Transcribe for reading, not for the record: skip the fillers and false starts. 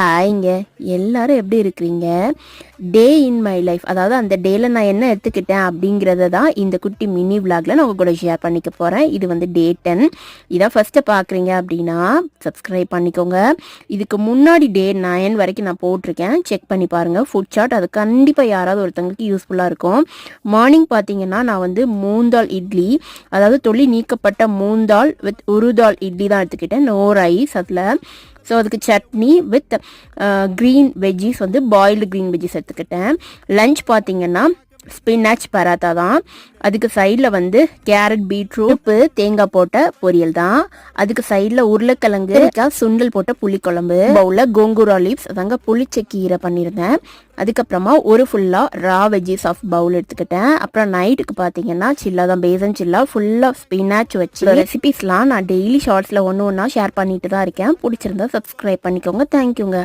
ஹாய்ங்க, எல்லாரும் எப்படி இருக்கிறீங்க? டே இன் மை லைஃப், அதாவது அந்த டேல நான் என்ன எடுத்துக்கிட்டேன் அப்படிங்கிறத தான் இந்த குட்டி மினி விளாக்ல நான் உங்க கூட ஷேர் பண்ணிக்க போகிறேன். இது வந்து டே 10. இதான் ஃபஸ்ட்டு பார்க்குறீங்க அப்படின்னா சப்ஸ்கிரைப் பண்ணிக்கோங்க. இதுக்கு முன்னாடி டே 9 வரைக்கும் நான் போட்டிருக்கேன், செக் பண்ணி பாருங்கள். ஃபுட் சார்ட் அது கண்டிப்பாக யாராவது ஒருத்தங்களுக்கு யூஸ்ஃபுல்லாக இருக்கும். மார்னிங் பார்த்தீங்கன்னா நான் வந்து மூந்தால் இட்லி, அதாவது தொளி நீக்கப்பட்ட மூந்தால் வித் உருதால் இட்லி தான் எடுத்துக்கிட்டேன். நோ ரைஸ் அதில். ஸோ அதுக்கு சட்னி வித் க்ரீன் வெஜ்ஜீஸ், வந்து பாயில்டு க்ரீன் வெஜ்ஜீஸ் எடுத்துக்கிட்டேன். லஞ்ச் பார்த்தீங்கன்னா ஸ்பினாச் பராத்தா தான். அதுக்கு சைடில் வந்து கேரட், பீட்ரூட், தேங்காய் போட்ட பொரியல் தான். அதுக்கு சைடில் உருளைக்கிழங்கு, சுண்டல் போட்ட புளிக்குழம்பு, பவுலில் கோங்கூரா லீவ்ஸ், அதாங்க புளிச்ச கீரை பண்ணியிருந்தேன். அதுக்கப்புறமா ஒரு ஃபுல்லாக ரா வெஜ்ஜீஸ் ஆஃப் பவுல் எடுத்துக்கிட்டேன். அப்புறம் நைட்டுக்கு பார்த்தீங்கன்னா சில்லா தான், பேசன் சில்லா ஃபுல்லாக ஸ்பினாச் வச்சு. ரெசிபிஸ்லாம் நான் டெய்லி ஷார்ட்ஸில் ஒன்று ஒன்றா ஷேர் பண்ணிட்டு தான் இருக்கேன். பிடிச்சிருந்தா சப்ஸ்கிரைப் பண்ணிக்கோங்க. தேங்க்யூங்க.